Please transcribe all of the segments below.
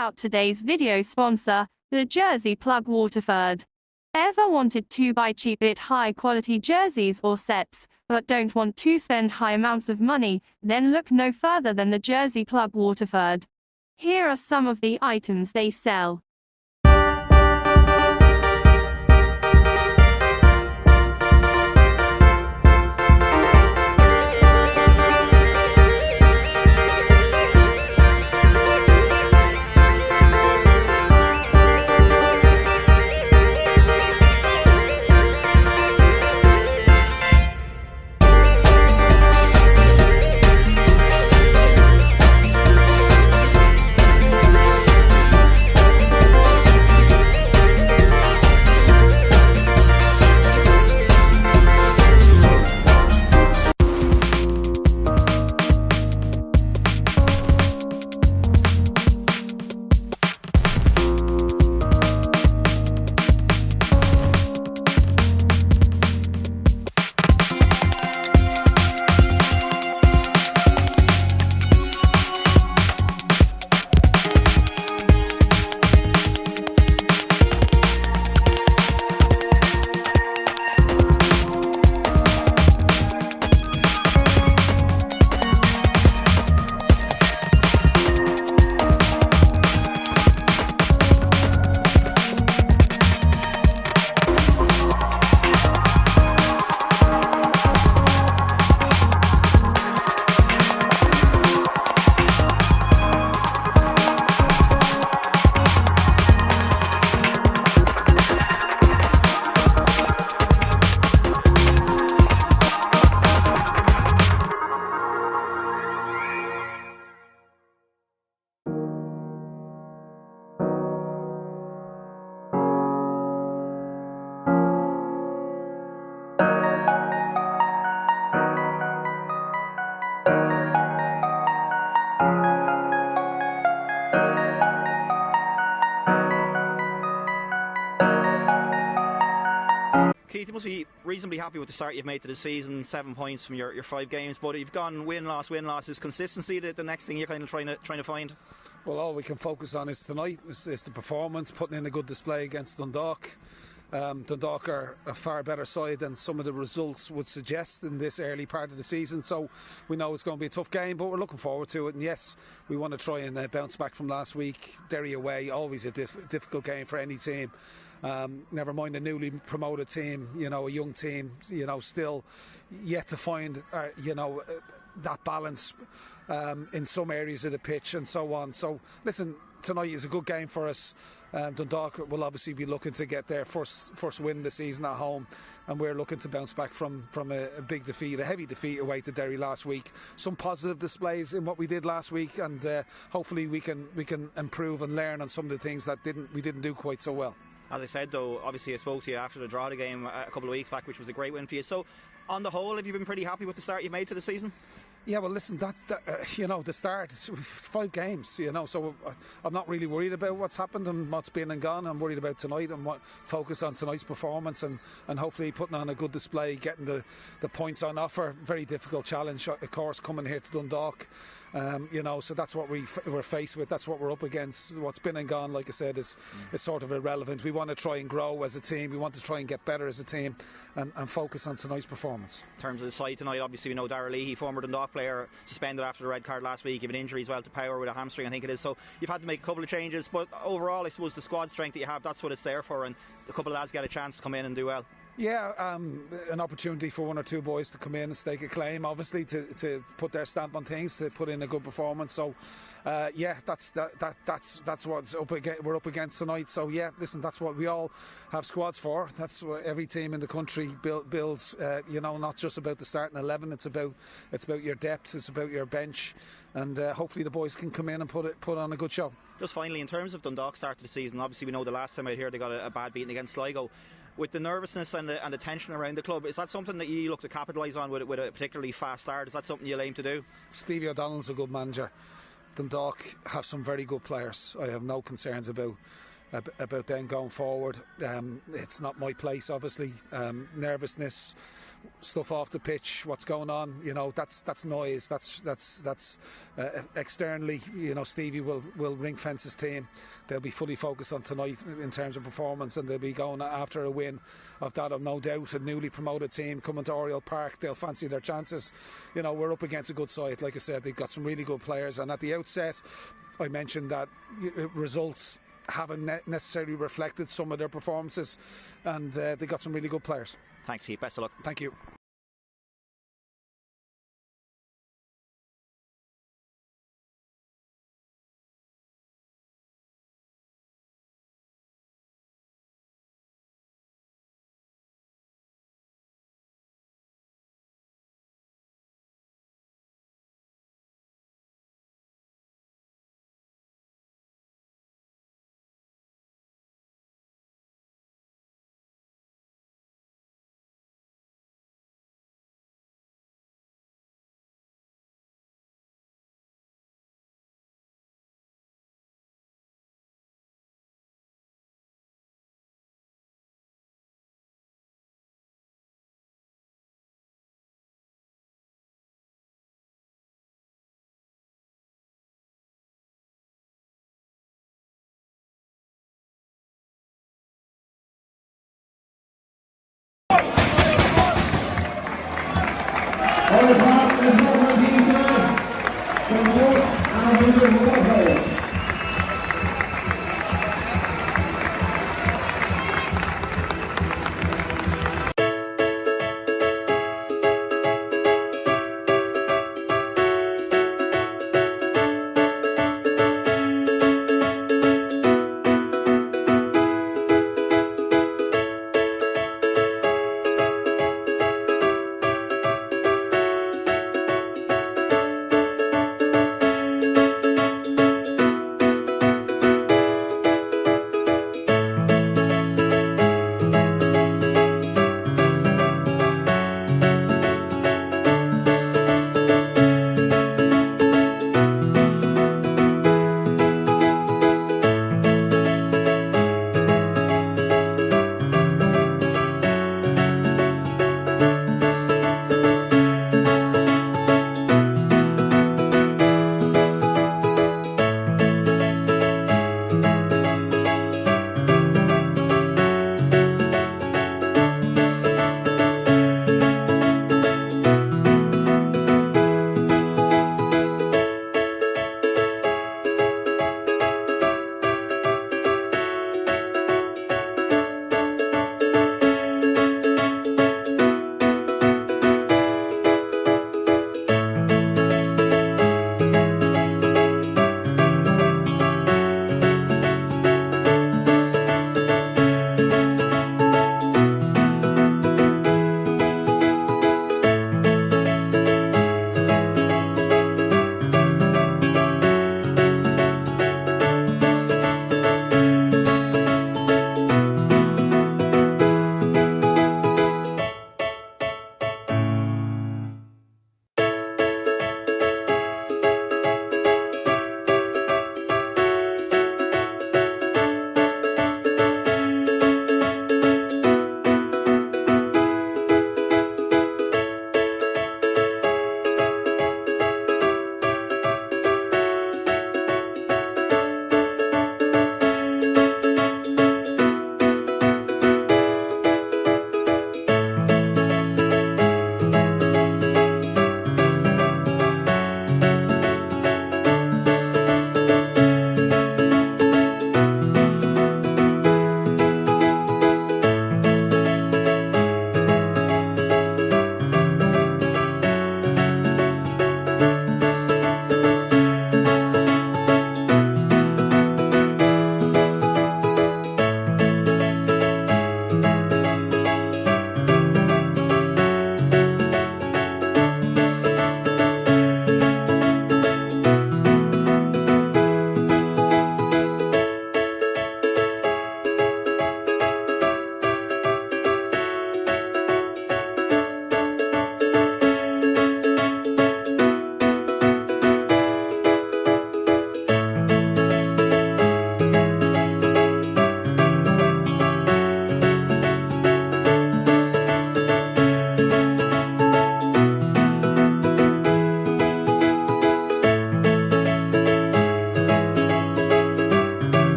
out today's video sponsor, the Jersey Plug Waterford. Ever wanted to buy cheap yet high quality jerseys or sets, but don't want to spend high amounts of money? Then look no further than the Jersey Plug Waterford. Here are some of the items they sell. Keith, you must be reasonably happy with the start you've made to the season. 7 points from your 5 games, but you've gone win loss. Is consistency the next thing you're kind of trying to find? Well, all we can focus on is tonight. Is the performance, putting in a good display against Dundalk. Dundalk are a far better side than some of the results would suggest in this early part of the season, so we know it's going to be a tough game, but we're looking forward to it. And yes, we want to try and bounce back from last week. Derry away, always a difficult game for any team. Never mind a newly promoted team, a young team, still yet to find that balance in some areas of the pitch and so on. So listen, tonight is a good game for us. Dundalk will obviously be looking to get their first win this season at home, and we're looking to bounce back from a big defeat, a heavy defeat away to Derry last week. Some positive displays in what we did last week, and hopefully we can improve and learn on some of the things that we didn't do quite so well. As I said, though, obviously I spoke to you after the draw of the game a couple of weeks back, which was a great win for you. So, on the whole, have you been pretty happy with the start you've made to the season? Yeah, well, listen, the start, 5 games, so I'm not really worried about what's happened and what's been and gone. I'm worried about tonight and focus on tonight's performance and hopefully putting on a good display, getting the points on offer. Very difficult challenge, of course, coming here to Dundalk. So that's what we're faced with. That's what we're up against. What's been and gone, like I said, is sort of irrelevant. We want to try and grow as a team. We want to try and get better as a team and focus on tonight's performance. In terms of the side tonight, obviously we know Darragh Leahy, former Dundalk player, suspended after the red card last week, given injury as well to Power with a hamstring, I think it is. So you've had to make a couple of changes, but overall, I suppose the squad strength that you have, that's what it's there for, and a couple of lads get a chance to come in and do well. Yeah, an opportunity for 1 or 2 boys to come in and stake a claim, obviously to put their stamp on things, to put in a good performance. So, that's what we're up against tonight. So, yeah, listen, that's what we all have squads for. That's what every team in the country builds. Not just about the starting 11. It's about your depth. It's about your bench, and hopefully the boys can come in and put on a good show. Just finally, in terms of Dundalk start to the season, obviously we know the last time out here they got a bad beating against Sligo. With the nervousness and the tension around the club, is that something that you look to capitalise on with a particularly fast start? Is that something you'll aim to do? Stevie O'Donnell's a good manager. Dundalk have some very good players. I have no concerns about them going forward. It's not my place, obviously. Nervousness, stuff off the pitch, what's going on, you know, that's noise. That's externally, you know, Stevie will ring fence his team. They'll be fully focused on tonight in terms of performance, and they'll be going after a win of that. I've no doubt. A newly promoted team coming to Oriel Park, they'll fancy their chances. You know, we're up against a good side. Like I said, they've got some really good players, and at the outset I mentioned that results haven't necessarily reflected some of their performances, and they got some really good players. Thanks, Keith. Best of luck. Thank you.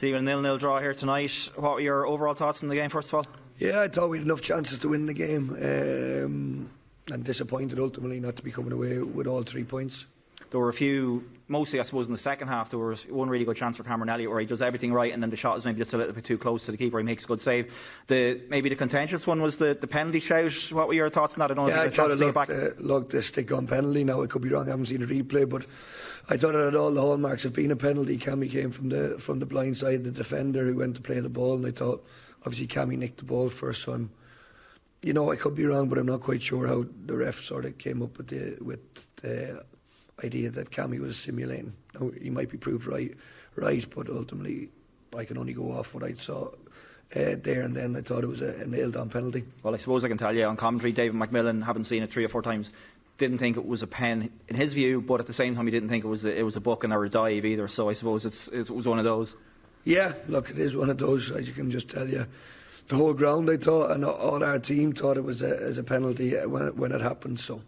Stephen, 0-0 draw here tonight. What were your overall thoughts on the game, first of all? Yeah, I thought we had enough chances to win the game, and disappointed ultimately not to be coming away with all 3 points. There were a few, mostly I suppose in the second half, there was one really good chance for Cameron Elliott where he does everything right and then the shot is maybe just a little bit too close to the keeper. He makes a good save. Maybe the contentious one was the penalty shout. What were your thoughts on that? I don't know if you had a chance to see it back. Looked a stick-on penalty. Now I could be wrong, I haven't seen a replay, but I thought it had all the hallmarks of being a penalty. Cammy came from the blind side of the defender who went to play the ball, and I thought obviously Cammy nicked the ball first, so I could be wrong, but I'm not quite sure how the ref sort of came up with the idea that Cammy was simulating. Now, he might be proved right, but ultimately I can only go off what I saw there and then. I thought it was a nailed-on penalty. Well, I suppose I can tell you on commentary, David McMillan, having seen it 3 or 4 times, didn't think it was a pen in his view, but at the same time he didn't think it was a booking or a dive either. So I suppose it was one of those. Yeah, look, it is one of those. As you can just tell you, the whole ground, I thought, and all our team thought it was as a penalty when it happened. So.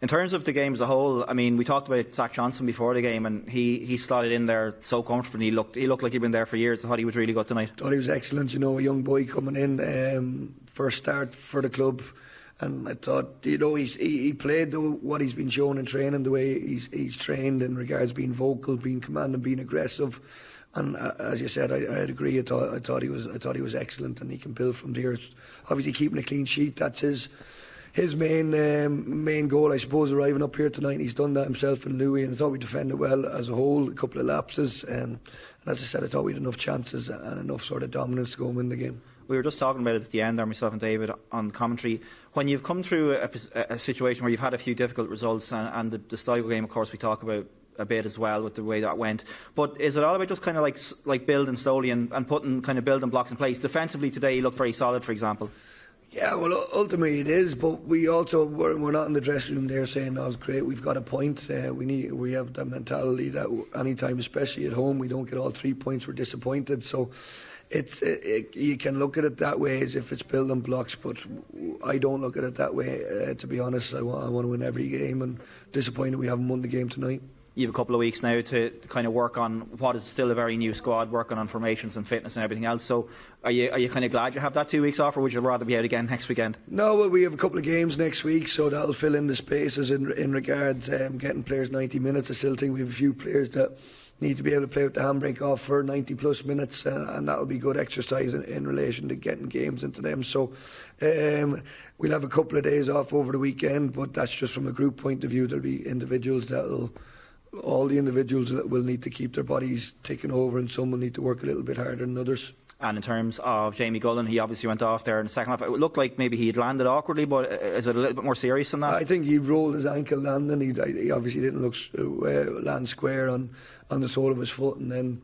In terms of the game as a whole, I mean, we talked about Zach Johnson before the game, and he slotted in there so comfortably. He looked like he'd been there for years. I thought he was really good tonight. I thought he was excellent. A young boy coming in, first start for the club, and I thought, he played what he's been shown in training, the way he's trained in regards being vocal, being commanding, being aggressive. And as you said, I'd agree. I thought he was excellent, and he can build from there. Obviously, keeping a clean sheet, that's his main goal, I suppose, arriving up here tonight. He's done that himself and Louis, and I thought we defended well as a whole. A couple of lapses, and as I said, I thought we had enough chances and enough sort of dominance to go and win the game. We were just talking about it at the end there, myself and David, on commentary. When you've come through a situation where you've had a few difficult results, and the Sligo game, of course, we talk about a bit as well with the way that went. But is it all about just kind of like building slowly and putting kind of building blocks in place? Defensively today, you look very solid, for example. Yeah, well, ultimately it is, but we're not in the dressing room there saying, "Oh, it's great, we've got a point." We have the mentality that any time, especially at home, we don't get all 3 points, we're disappointed. So you can look at it that way, as if it's building blocks, but I don't look at it that way. To be honest, I want to win every game, and disappointed we haven't won the game tonight. You have a couple of weeks now to kind of work on what is still a very new squad, working on formations and fitness and everything else. So are you kind of glad you have that 2 weeks off, or would you rather be out again next weekend? No, well, we have a couple of games next week, so that'll fill in the spaces in regards getting players 90 minutes. I still think we have a few players that need to be able to play with the handbrake off for 90 plus minutes, and that'll be good exercise in relation to getting games into them. So we'll have a couple of days off over the weekend, but that's just from a group point of view. There'll be individuals all the individuals will need to keep their bodies taken over, and some will need to work a little bit harder than others. And in terms of Jamie Gullen, he obviously went off there in the second half. It looked like maybe he had landed awkwardly, but is it a little bit more serious than that? I think he rolled his ankle landing. He obviously didn't land square on the sole of his foot, and then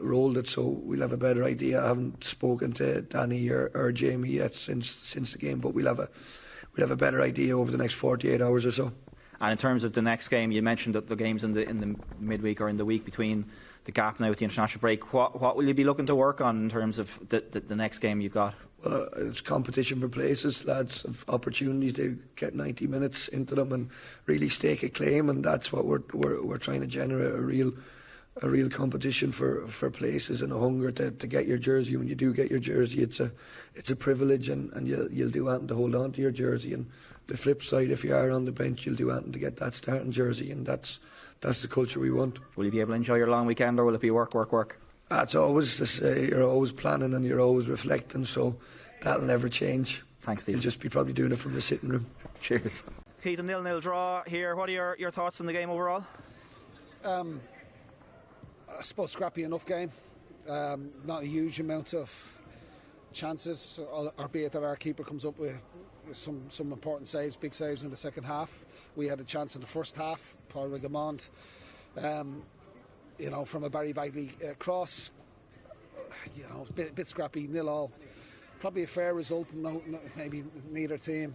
rolled it. So we'll have a better idea. I haven't spoken to Danny or Jamie yet since the game, but we'll have a better idea over the next 48 hours or so. And in terms of the next game, you mentioned that the games in the midweek or in the week between the gap now with the international break. What will you be looking to work on in terms of the next game you've got? Well, it's competition for places. Lads have opportunities to get 90 minutes into them and really stake a claim, and that's what we're trying to generate, a real competition for places and a hunger to get your jersey. When you do get your jersey, it's a privilege, and you'll do anything to hold on to your jersey. And the flip side, if you are on the bench, you'll do anything to get that starting jersey, and that's the culture we want. Will you be able to enjoy your long weekend, or will it be work? That's always you're always planning and you're always reflecting, so that'll never change. Thanks, Steve. You'll just be probably doing it from the sitting room. Cheers. Keith, a 0-0 draw here. What are your thoughts on the game overall? I suppose scrappy enough game. Not a huge amount of chances, albeit that our keeper comes up with some important saves, big saves in the second half. We had a chance in the first half. Paul Rigamond, from a Barry Bagley cross. Bit scrappy, 0-0. Probably a fair result. No, maybe neither team.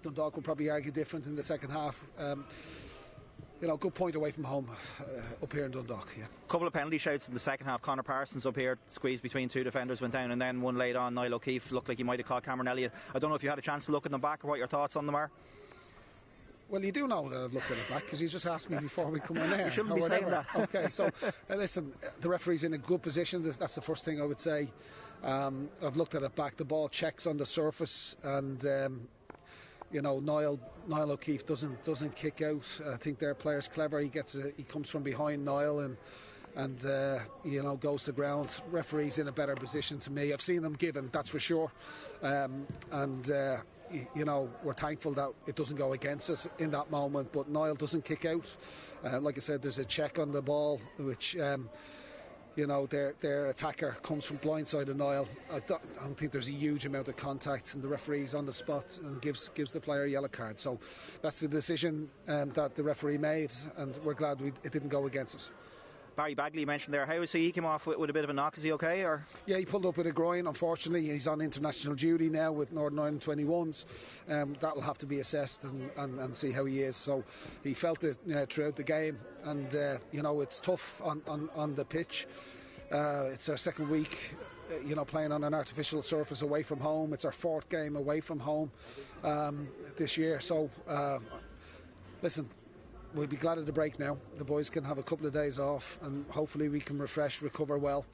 Dundalk will probably argue different in the second half. Good point away from home up here in Dundalk. Yeah. A couple of penalty shouts in the second half. Connor Parsons up here, squeezed between 2 defenders, went down, and then one laid on. Niall O'Keefe looked like he might have caught Cameron Elliott. I don't know if you had a chance to look at them back or what your thoughts on them are. Well, you do know that I've looked at it back because you just asked me before we come on air. You shouldn't be saying that. Okay, so listen, the referee's in a good position. That's the first thing I would say. I've looked at it back. The ball checks on the surface, and Niall O'Keefe doesn't kick out. I think their player's clever. He comes from behind Niall and goes to ground. Referee's in a better position to me. I've seen them given, that's for sure. We're thankful that it doesn't go against us in that moment, but Niall doesn't kick out. Like I said, there's a check on the ball, which their attacker comes from blindside of Niall. I don't think there's a huge amount of contact, and the referee's on the spot and gives the player a yellow card. So that's the decision that the referee made, and we're glad it didn't go against us. Barry Bagley, you mentioned there. How is he? He came off with a bit of a knock. Is he okay? Or? Yeah, he pulled up with a groin, unfortunately. He's on international duty now with Northern Ireland 21s. That'll have to be assessed and see how he is. So he felt it throughout the game, and it's tough on the pitch. It's our second week playing on an artificial surface away from home. It's our fourth game away from home this year. So listen, we'll be glad of the break now. The boys can have a couple of days off, and hopefully we can recover well.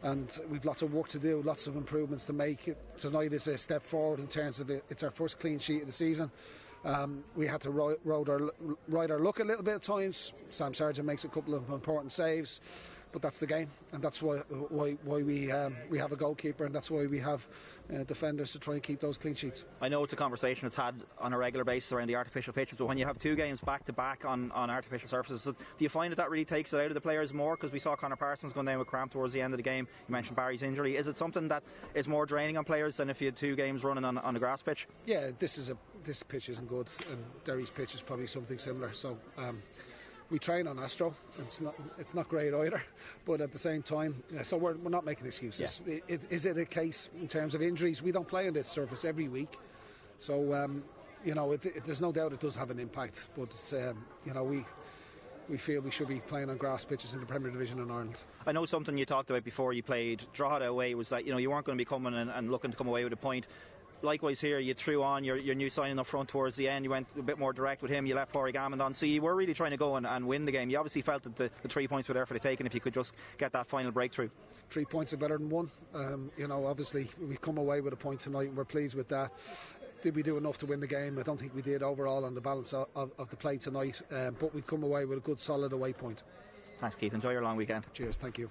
And we've lots of work to do, lots of improvements to make. Tonight is a step forward in terms of it's our first clean sheet of the season. We had to ride our luck a little bit at times. Sam Sargent makes a couple of important saves, but that's the game, and that's why we have a goalkeeper, and that's why we have defenders to try and keep those clean sheets. I know it's a conversation that's had on a regular basis around the artificial pitches, but when you have two games back to back on artificial surfaces, do you find that really takes it out of the players more? Because we saw Conor Parsons going down with cramp towards the end of the game. You mentioned Barry's injury. Is it something that is more draining on players than if you had two games running on a grass pitch? Yeah, this pitch isn't good, and Derry's pitch is probably something similar. So. We train on Astro. It's not great either, but at the same time, so we're not making excuses. Yeah. Is it a case in terms of injuries? We don't play on this surface every week, so there's no doubt it does have an impact. But we feel we should be playing on grass pitches in the Premier Division in Ireland. I know something you talked about before you played Drogheda away was that you weren't going to be coming and looking to come away with a point. Likewise here, you threw on your new signing up front towards the end. You went a bit more direct with him. You left Corey Gammond on. So you were really trying to go and win the game. You obviously felt that the 3 points were there for the taking if you could just get that final breakthrough. 3 points are better than one. Obviously we come away with a point tonight, and we're pleased with that. Did we do enough to win the game? I don't think we did overall on the balance of the play tonight, but we've come away with a good solid away point. Thanks, Keith. Enjoy your long weekend. Cheers. Thank you.